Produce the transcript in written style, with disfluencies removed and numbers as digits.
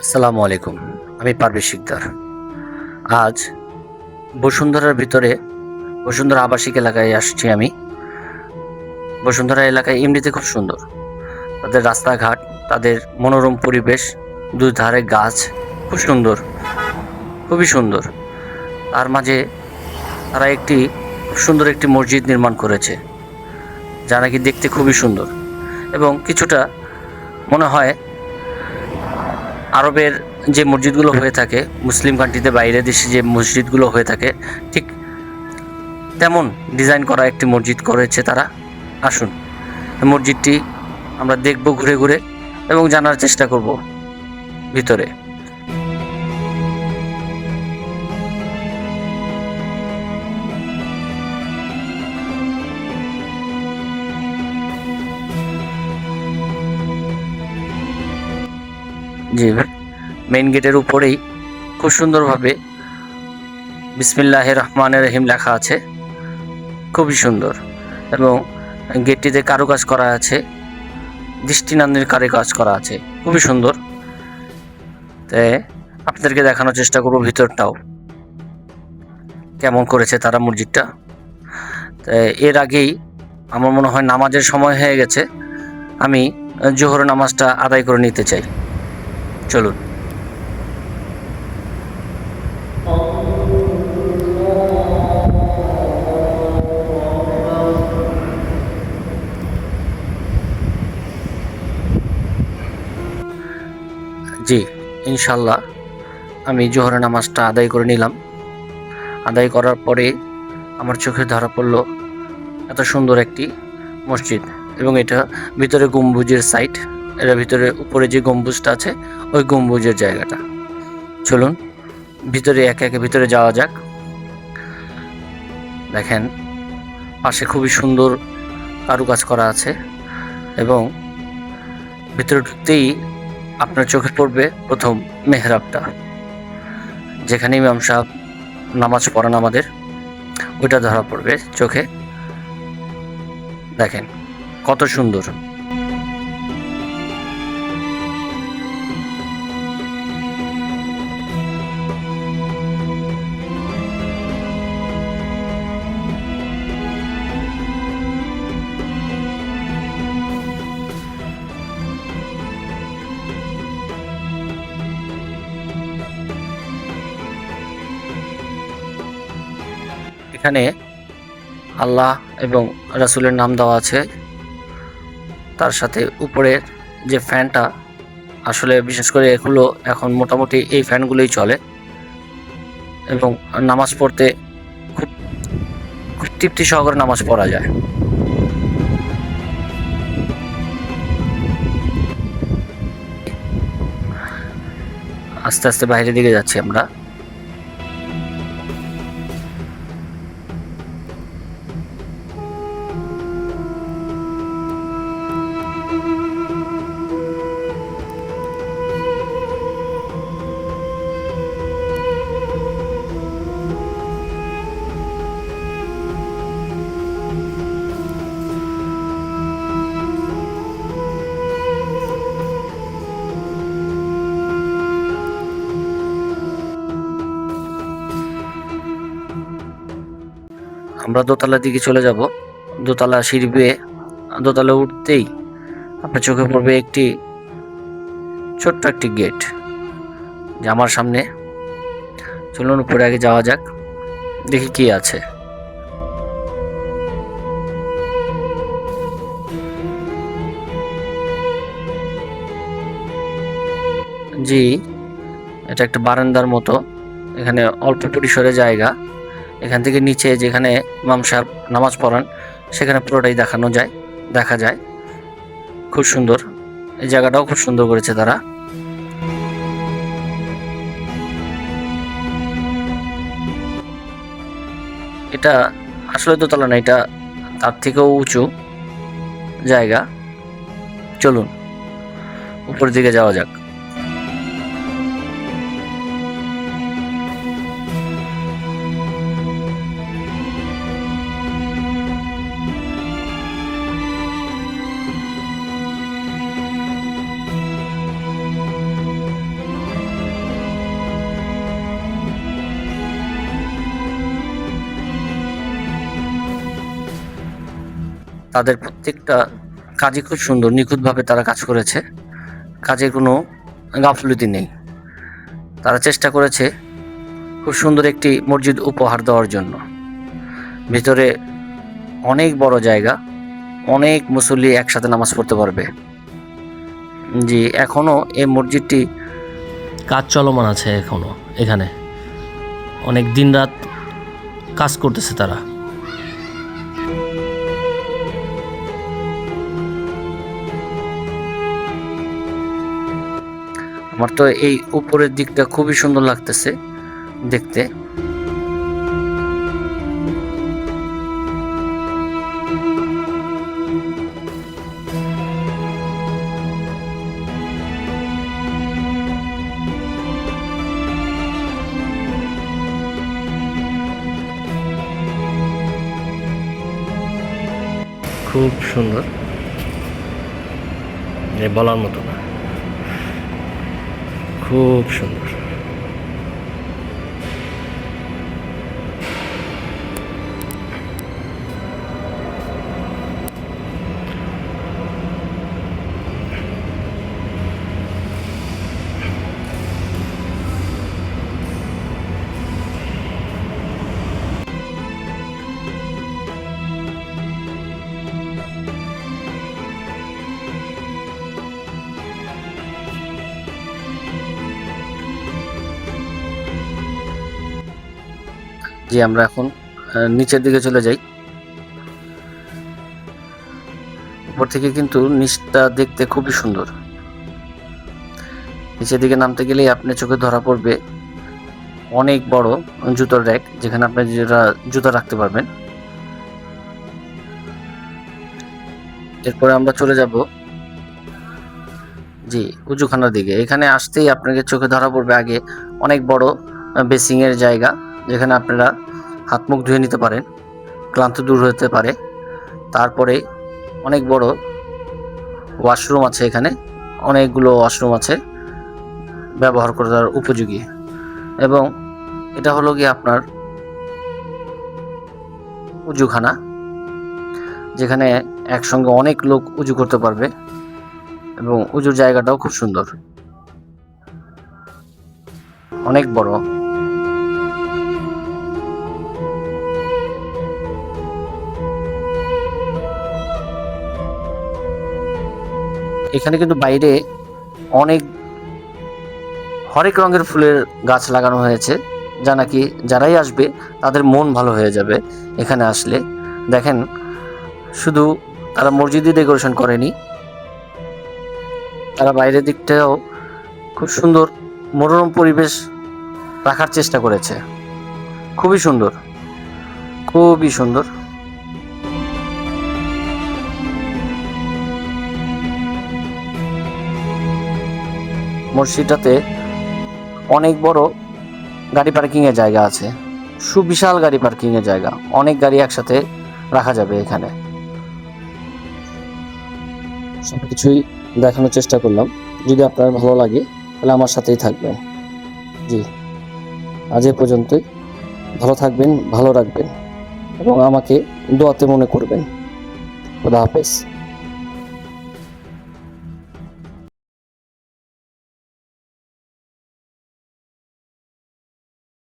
আসসালামু আলাইকুম। আমি পারভেজ শিকদার। আজ বসুন্ধরার ভিতরে বসুন্ধরা আবাসিক এলাকায় আসছি আমি। বসুন্ধরা এলাকায় এমনিতে খুব সুন্দর। তাদের রাস্তাঘাট, তাদের মনোরম পরিবেশ, দুই ধারে গাছ খুব সুন্দর, খুবই সুন্দর। তার মাঝে তারা খুব সুন্দর একটি মসজিদ নির্মাণ করেছে, যা নাকি দেখতে খুবই সুন্দর এবং কিছুটা মনে হয় আরবের যে মসজিদগুলো হয়ে থাকে, মুসলিম কান্ট্রিতে বাইরের দেশে যে মসজিদগুলো হয়ে থাকে, ঠিক তেমন ডিজাইন করা একটি মসজিদ করেছে তারা। আসুন, মসজিদটি আমরা দেখব ঘুরে ঘুরে এবং জানার চেষ্টা করব ভিতরে। জি, মেইন গেটের উপরেই খুব সুন্দরভাবে বিসমিল্লাহির রহমানির রহিম লেখা আছে, খুবই সুন্দর। এবং গেটটিতে কারুকাজ করা আছে, দৃষ্টিনন্দন কারুকাজ করা আছে, খুবই সুন্দর। তাই আপনাদেরকে দেখানোর চেষ্টা করব ভিতরটাও কেমন করেছে তারা মসজিদটা। এর আগেই আমার মনে হয় নামাজের সময় হয়ে গেছে, আমি জোহর নামাজটা আদায় করে নিতে চাই। চলুন। জি, ইনশাল্লাহ আমি জোহরের নামাজটা আদায় করে নিলাম। আদায় করার পরে আমার চোখে ধরা পড়লো এত সুন্দর একটি মসজিদ, এবং এটা ভিতরে গম্বুজের সাইট। এটা ভিতরে উপরে যে গম্বুজটা আছে, ওই গম্বুজের জায়গাটা। চলুন ভিতরে একে একে ভিতরে যাওয়া যাক। দেখেন, পাশে খুবই সুন্দর কারুকাজ করা আছে এবং ভিতরে ঢুকতেই আপনার চোখে পড়বে প্রথম মেহরাবটা, যেখানে ইমাম সাহেব নামাজ পড়ান আমাদের, ওইটা ধরা পড়বে চোখে। দেখেন কত সুন্দর। এখানে আল্লাহ এবং রাসূলের নাম দেওয়া আছে। তার সাথে উপরের যে ফ্যানটা, আসলে বিশেষ করে এগুলো এখন মোটামুটি এই ফ্যানগুলোই চলে এবং নামাজ পড়তে খুব খুব তৃপ্তি সহকারে নামাজ পড়া যায়। আস্তে আস্তে বাইরের দিকে যাচ্ছি আমরা। আমরা দোতলার দিকে চলে যাব। দোতলা সিঁড়ি বেয়ে দোতলা উঠতেই আপনার চোখে পড়বে একটি ছোট্ট একটি গেট, যে আমার সামনে। চলুন উপরে আগে যাওয়া যাক, দেখি কি আছে। জি, এটা একটা বারান্দার মতো। এখানে অল্প পরিসরে জায়গা। এখান থেকে নিচে যেখানে ইমাম সাহেব নামাজ পড়ান, সেখানে পুরোটাই দেখা যায়। খুব সুন্দর, এই জায়গাটাও খুব সুন্দর করেছে তারা। এটা আসলে দোতলা না, এটা তার থেকেও উঁচু জায়গা। চলুন উপরের দিকে যাওয়া যাক। তাদের প্রত্যেকটা কাজই খুব সুন্দর, নিখুঁতভাবে তারা কাজ করেছে। কাজে কোনো গাফলতি নেই। তারা চেষ্টা করেছে খুব সুন্দর একটি মসজিদ উপহার দেওয়ার জন্য। ভিতরে অনেক বড় জায়গা, অনেক মুসল্লি একসাথে নামাজ পড়তে পারবে। জি, এখনও এই মসজিদটি কাজ চলমান আছে। এখনও এখানে অনেক দিনরাত কাজ করতেছে তারা। আমার তো এই উপরের দিকটা খুবই সুন্দর লাগতেছে দেখতে। খুব সুন্দর, বলার মতো না, খুব সুন্দর। জি, আমরা এখন নিচের দিকে চলে যাই। উপর থেকে কিন্তু নিচটা দেখতে খুবই সুন্দর। নিচের দিকে নামতে গেলেই আপনার চোখে ধরা পড়বে অনেক বড় জুতোর র্যাক, যেখানে আপনি জুতা রাখতে পারবেন। এরপরে আমরা চলে যাব জি উজুখানার দিকে। এখানে আসতেই আপনাকে চোখে ধরা পড়বে আগে অনেক বড় বেসিংয়ের জায়গা, যেখানে আপনারা হাত মুখ ধুয়ে নিতে পারেন, ক্লান্ত দূর হতে পারে। তারপরে অনেক বড় ওয়াশরুম আছে। এখানে অনেকগুলো ওয়াশরুম আছে ব্যবহার করার উপযোগী। এবং এটা হলো গিয়ে আপনার উজুখানা, যেখানে একসঙ্গে অনেক লোক উজু করতে পারবে। এবং উজুর জায়গাটাও খুব সুন্দর, অনেক বড়। এখানে কিন্তু বাইরে অনেক হরেক রঙের ফুলের গাছ লাগানো হয়েছে, যা নাকি যারাই আসবে তাদের মন ভালো হয়ে যাবে এখানে আসলে। দেখেন, শুধু তারা মসজিদই ডেকোরেশন করেনি, তারা বাইরের দিকটাও খুব সুন্দর মনোরম পরিবেশ রাখার চেষ্টা করেছে। খুবই সুন্দর, খুবই সুন্দর। মসজিদটাতে অনেক বড় গাড়ি পার্কিং এর জায়গা আছে, সুবিশাল গাড়ি পার্কিং এর জায়গা, অনেক গাড়ি একসাথে রাখা যাবে এখানে। সবকিছুই দেখানোর চেষ্টা করলাম। যদি আপনার ভালো লাগে তাহলে আমার সাথেই থাকবেন। জি, আজ এ পর্যন্তই। ভালো থাকবেন, ভালো রাখবেন এবং আমাকে দোয়াতে মনে করবেন। খোদা হাফেজ।